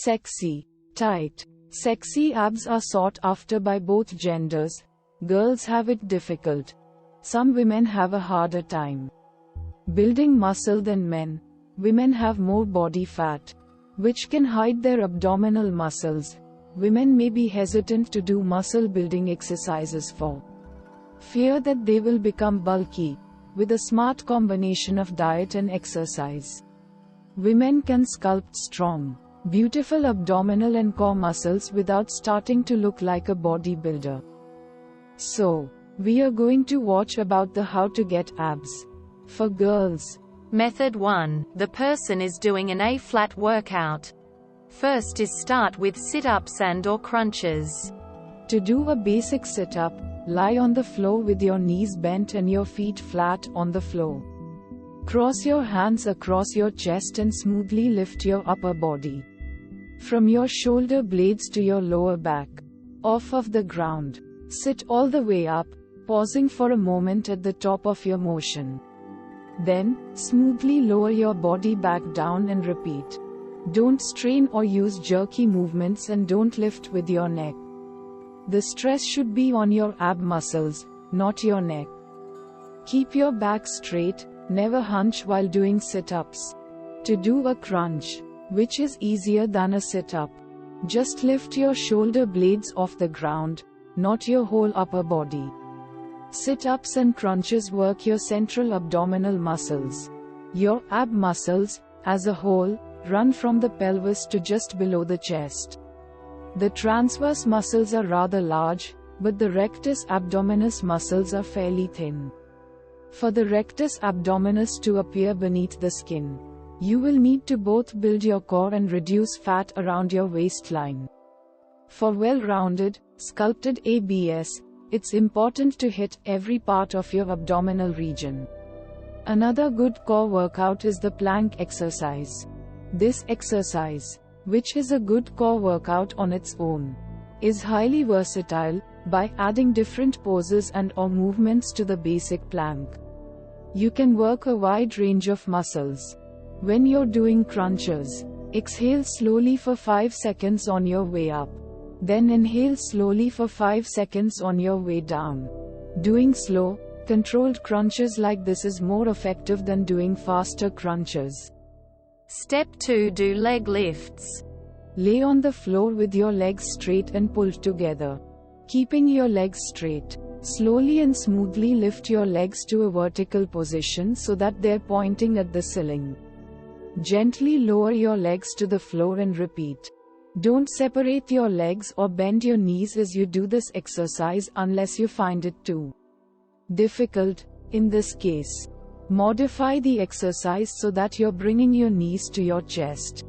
Sexy, tight, sexy abs are sought after by both genders. Girls have it difficult. Some women have a harder time building muscle than men. Women have more body fat, which can hide their abdominal muscles. Women may be hesitant to do muscle building exercises for fear that they will become bulky. With a smart combination of diet and exercise, women can sculpt strong, beautiful abdominal and core muscles without starting to look like a bodybuilder. So, we are going to watch about the how to get abs for girls. Method 1. The person is doing an A-flat workout. First is start with sit-ups and/or crunches. To do a basic sit-up, lie on the floor with your knees bent and your feet flat on the floor. Cross your hands across your chest and smoothly lift your upper body from your shoulder blades to your lower back, off of the ground. Sit all the way up, pausing for a moment at the top of your motion. Then, smoothly lower your body back down and repeat. Don't strain or use jerky movements and don't lift with your neck. The stress should be on your ab muscles, not your neck. Keep your back straight, never hunch while doing sit-ups. To do a crunch, which is easier than a sit-up, just lift your shoulder blades off the ground, not your whole upper body. Sit-ups and crunches work your central abdominal muscles. Your ab muscles, as a whole, run from the pelvis to just below the chest. The transverse muscles are rather large, but the rectus abdominis muscles are fairly thin. For the rectus abdominis to appear beneath the skin, you will need to both build your core and reduce fat around your waistline. For well-rounded, sculpted abs, it's important to hit every part of your abdominal region. Another good core workout is the plank exercise. This exercise, which is a good core workout on its own, is highly versatile. By adding different poses and/or movements to the basic plank, you can work a wide range of muscles. When you're doing crunches, exhale slowly for 5 seconds on your way up. Then inhale slowly for 5 seconds on your way down. Doing slow, controlled crunches like this is more effective than doing faster crunches. Step 2. Do leg lifts. Lay on the floor with your legs straight and pulled together. Keeping your legs straight, slowly and smoothly lift your legs to a vertical position so that they're pointing at the ceiling. Gently lower your legs to the floor and repeat. Don't separate your legs or bend your knees as you do this exercise unless you find it too difficult. In this case, modify the exercise so that you're bringing your knees to your chest,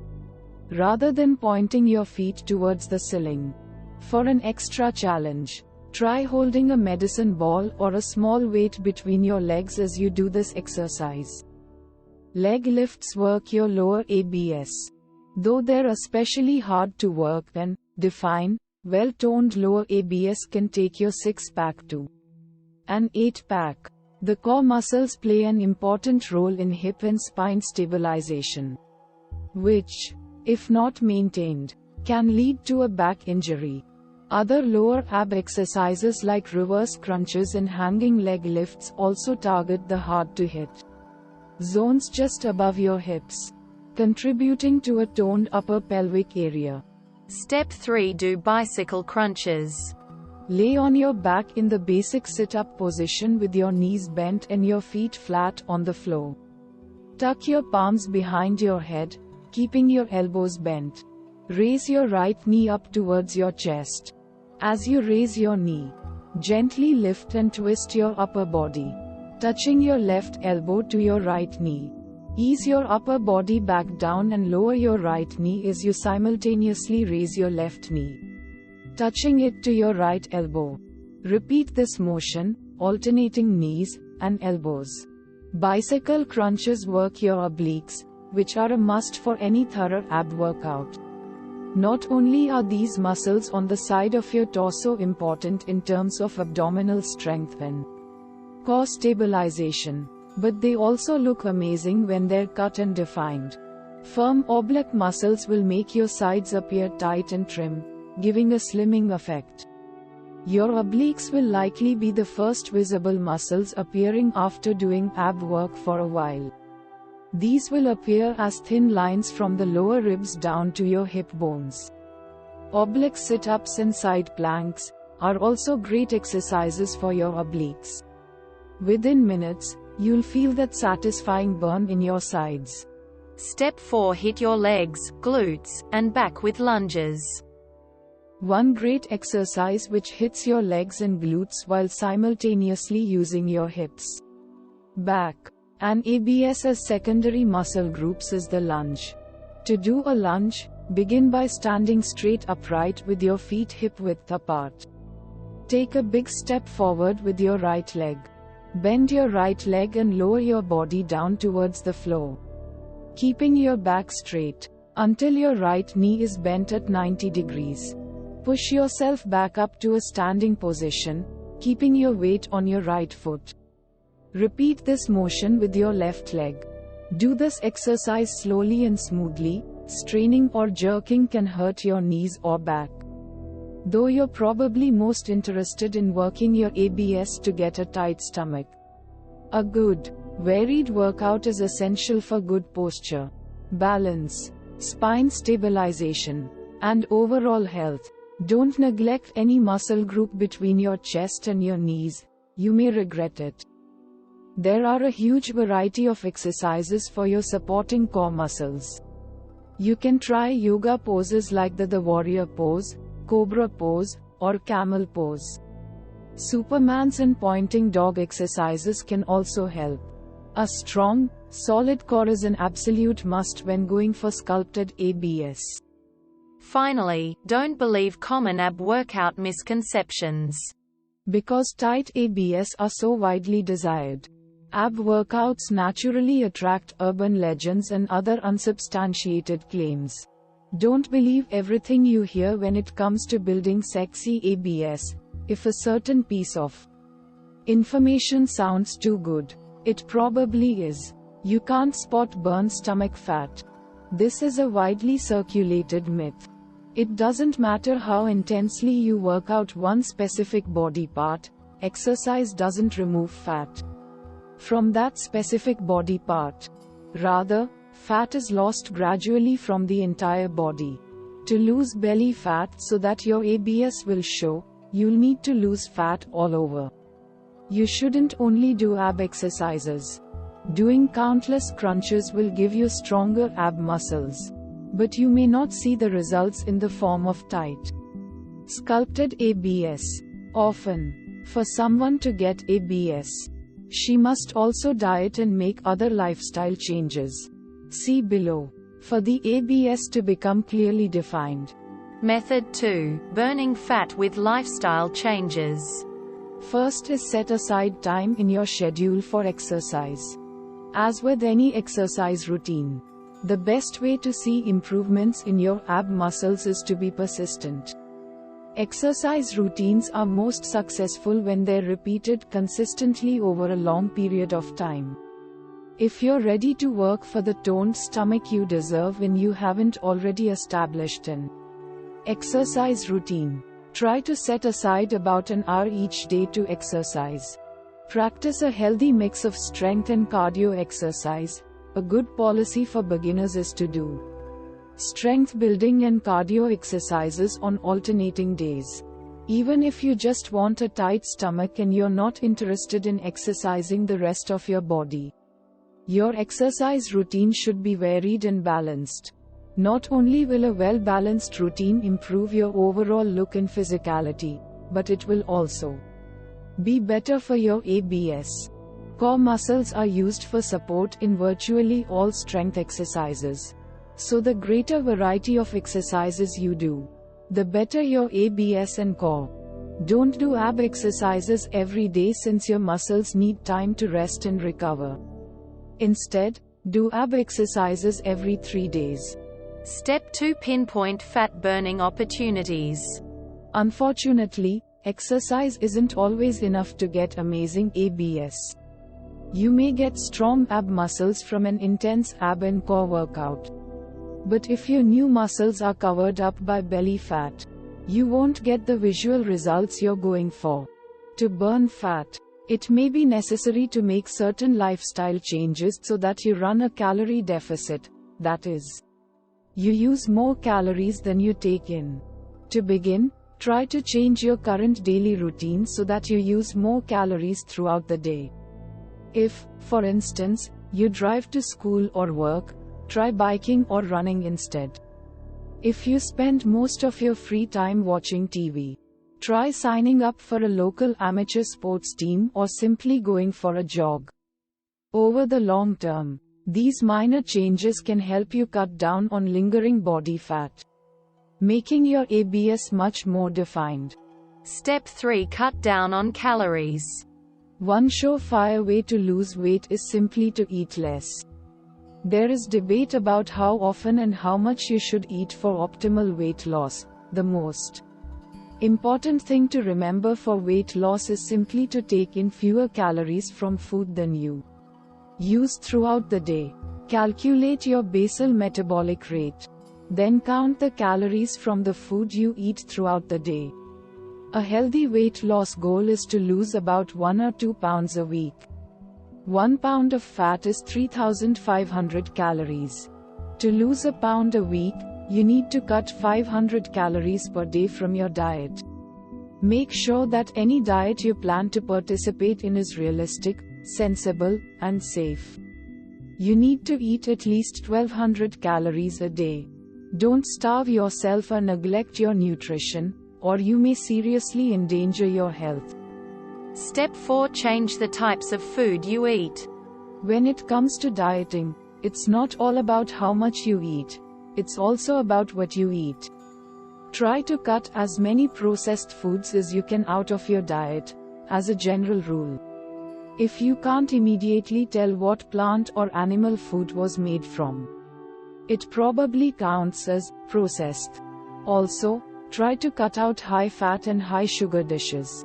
rather than pointing your feet towards the ceiling. For an extra challenge, try holding a medicine ball or a small weight between your legs as you do this exercise. Leg lifts work your lower abs. Though they're especially hard to work and define, well-toned lower abs can take your 6-pack to an 8-pack. The core muscles play an important role in hip and spine stabilization, which, if not maintained, can lead to a back injury. Other lower ab exercises like reverse crunches and hanging leg lifts also target the hard-to-hit zones just above your hips, contributing to a toned upper pelvic area. Step 3. Do bicycle crunches. Lay on your back in the basic sit-up position with your knees bent and your feet flat on the floor. Tuck your palms behind your head, keeping your elbows bent. Raise your right knee up towards your chest. As you raise your knee, gently lift and twist your upper body, touching your left elbow to your right knee. Ease your upper body back down and lower your right knee as you simultaneously raise your left knee, touching it to your right elbow. Repeat this motion, alternating knees and elbows. Bicycle crunches work your obliques, which are a must for any thorough ab workout. Not only are these muscles on the side of your torso important in terms of abdominal strength and core stabilization, but they also look amazing when they're cut and defined. Firm oblique muscles will make your sides appear tight and trim, giving a slimming effect. Your obliques will likely be the first visible muscles appearing after doing ab work for a while. These will appear as thin lines from the lower ribs down to your hip bones. Oblique sit-ups and side planks are also great exercises for your obliques. Within minutes, you'll feel that satisfying burn in your sides. Step 4. Hit your legs, glutes, and back with lunges. One great exercise which hits your legs and glutes while simultaneously using your hips, back, and abs as secondary muscle groups is the lunge. To do a lunge, begin by standing straight upright with your feet hip-width apart. Take a big step forward with your right leg. Bend your right leg and lower your body down towards the floor, keeping your back straight until your right knee is bent at 90 degrees. Push yourself back up to a standing position, keeping your weight on your right foot. Repeat this motion with your left leg. Do this exercise slowly and smoothly. Straining or jerking can hurt your knees or back. Though you're probably most interested in working your abs to get a tight stomach. A good, varied workout is essential for good posture, balance, spine stabilization, and overall health. Don't neglect any muscle group between your chest and your knees. You may regret it. There are a huge variety of exercises for your supporting core muscles. You can try yoga poses like the warrior pose, cobra pose, or camel pose. Superman's and pointing dog exercises can also help. A strong, solid core is an absolute must when going for sculpted abs. Finally, don't believe common ab workout misconceptions. Because tight abs are so widely desired, ab workouts naturally attract urban legends and other unsubstantiated claims. Don't believe everything you hear when it comes to building sexy abs. If a certain piece of information sounds too good, it probably is. You can't spot burn stomach fat. This is a widely circulated myth. It doesn't matter how intensely you work out one specific body part, exercise doesn't remove fat from that specific body part. Rather, fat is lost gradually from the entire body. To lose belly fat so that your abs will show, you'll need to lose fat all over. You shouldn't only do ab exercises. Doing countless crunches will give you stronger ab muscles, but you may not see the results in the form of tight, sculpted abs. Often, for someone to get abs, she must also diet and make other lifestyle changes. See below for the abs to become clearly defined. Method 2. Burning fat with lifestyle changes. First is set aside time in your schedule for exercise. As with any exercise routine, the best way to see improvements in your ab muscles is to be persistent. Exercise routines are most successful when they're repeated consistently over a long period of time. If you're ready to work for the toned stomach you deserve and you haven't already established an exercise routine, try to set aside about an hour each day to exercise. Practice a healthy mix of strength and cardio exercise. A good policy for beginners is to do strength building and cardio exercises on alternating days. Even if you just want a tight stomach and you're not interested in exercising the rest of your body, your exercise routine should be varied and balanced. Not only will a well-balanced routine improve your overall look and physicality, but it will also be better for your abs. Core muscles are used for support in virtually all strength exercises. So the greater variety of exercises you do, the better your abs and core. Don't do ab exercises every day since your muscles need time to rest and recover. Instead, do ab exercises every 3 days. Step 2. Pinpoint fat burning opportunities. Unfortunately, exercise isn't always enough to get amazing abs. You may get strong ab muscles from an intense ab and core workout, But if your new muscles are covered up by belly fat, you won't get the visual results you're going for. To burn fat, it may be necessary to make certain lifestyle changes so that you run a calorie deficit, that is, you use more calories than you take in. To begin, try to change your current daily routine so that you use more calories throughout the day. If, for instance, you drive to school or work, try biking or running instead. If you spend most of your free time watching TV, try signing up for a local amateur sports team or simply going for a jog. Over the long term, these minor changes can help you cut down on lingering body fat, making your ABS much more defined. Step 3. Cut down on calories. One surefire way to lose weight is simply to eat less. There is debate about how often and how much you should eat for optimal weight loss. The most important thing to remember for weight loss is simply to take in fewer calories from food than you use throughout the day. Calculate your basal metabolic rate. Then count the calories from the food you eat throughout the day. A healthy weight loss goal is to lose about 1 or 2 pounds a week. 1 pound of fat is 3,500 calories. To lose a pound a week, you need to cut 500 calories per day from your diet. Make sure that any diet you plan to participate in is realistic, sensible, and safe. You need to eat at least 1,200 calories a day. Don't starve yourself or neglect your nutrition, or you may seriously endanger your health. Step 4. Change the types of food you eat. When it comes to dieting, it's not all about how much you eat. It's also about what you eat. Try to cut as many processed foods as you can out of your diet, as a general rule. If you can't immediately tell what plant or animal food was made from, it probably counts as processed. Also, try to cut out high-fat and high-sugar dishes.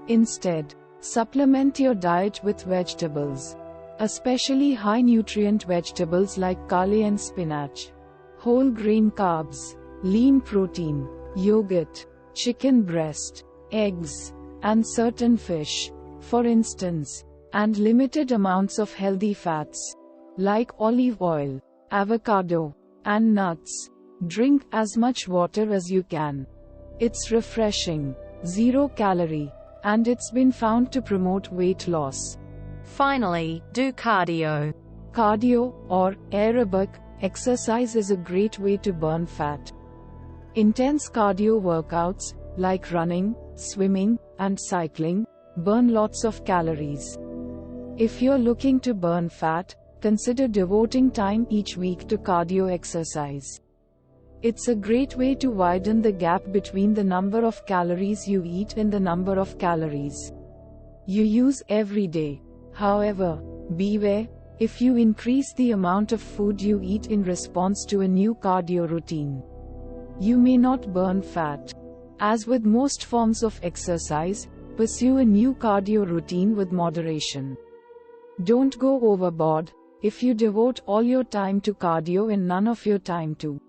Instead, supplement your diet with vegetables, especially high-nutrient vegetables like kale and spinach, whole grain carbs, lean protein, yogurt, chicken breast, eggs, and certain fish, for instance, and limited amounts of healthy fats, like olive oil, avocado, and nuts. Drink as much water as you can. It's refreshing, 0 calorie, and it's been found to promote weight loss. Finally, do cardio. Cardio, or aerobic, exercise is a great way to burn fat. Intense cardio workouts, like running, swimming, and cycling, burn lots of calories. If you're looking to burn fat, consider devoting time each week to cardio exercise. It's a great way to widen the gap between the number of calories you eat and the number of calories you use every day. However, beware, if you increase the amount of food you eat in response to a new cardio routine, you may not burn fat. As with most forms of exercise, pursue a new cardio routine with moderation. Don't go overboard. If you devote all your time to cardio and none of your time to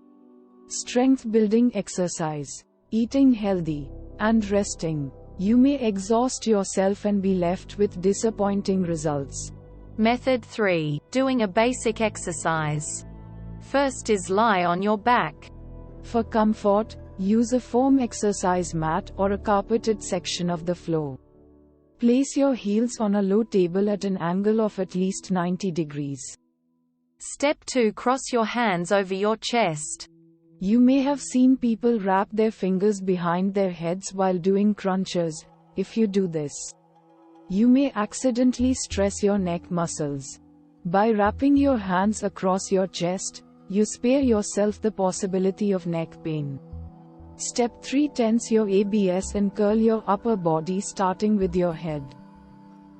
strength building exercise, eating healthy, and resting, you may exhaust yourself and be left with disappointing results. Method 3. Doing a basic exercise. First is lie on your back. For comfort, use a foam exercise mat or a carpeted section of the floor. Place your heels on a low table at an angle of at least 90 degrees. Step 2. Cross your hands over your chest. You may have seen people wrap their fingers behind their heads while doing crunches. If you do this, you may accidentally stress your neck muscles. By wrapping your hands across your chest, you spare yourself the possibility of neck pain. Step 3. Tense your abs and curl your upper body starting with your head.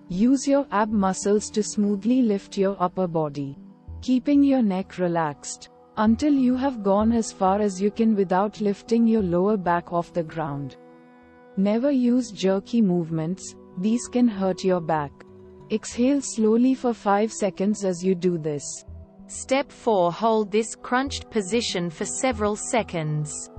Use your ab muscles to smoothly lift your upper body, keeping your neck relaxed, until you have gone as far as you can without lifting your lower back off the ground. Never use jerky movements, these can hurt your back. Exhale slowly for 5 seconds as you do this. Step 4. Hold this crunched position for several seconds.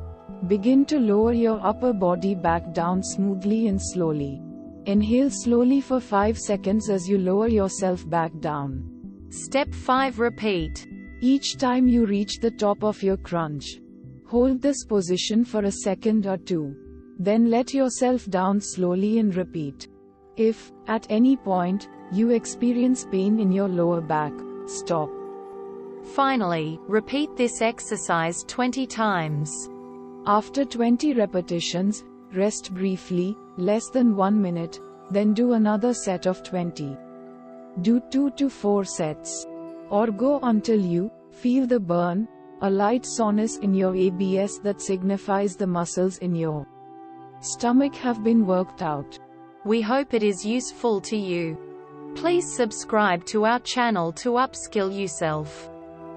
Begin to lower your upper body back down smoothly and slowly. Inhale slowly for 5 seconds as you lower yourself back down. Step 5. Repeat. Each time you reach the top of your crunch, hold this position for a second or two. Then let yourself down slowly and repeat. If, at any point, you experience pain in your lower back, stop. Finally, repeat this exercise 20 times. After 20 repetitions, rest briefly, less than 1 minute, then do another set of 20. Do 2 to 4 sets. Or go until you feel the burn, a light soreness in your abs that signifies the muscles in your stomach have been worked out. We hope it is useful to you. Please subscribe to our channel to upskill yourself.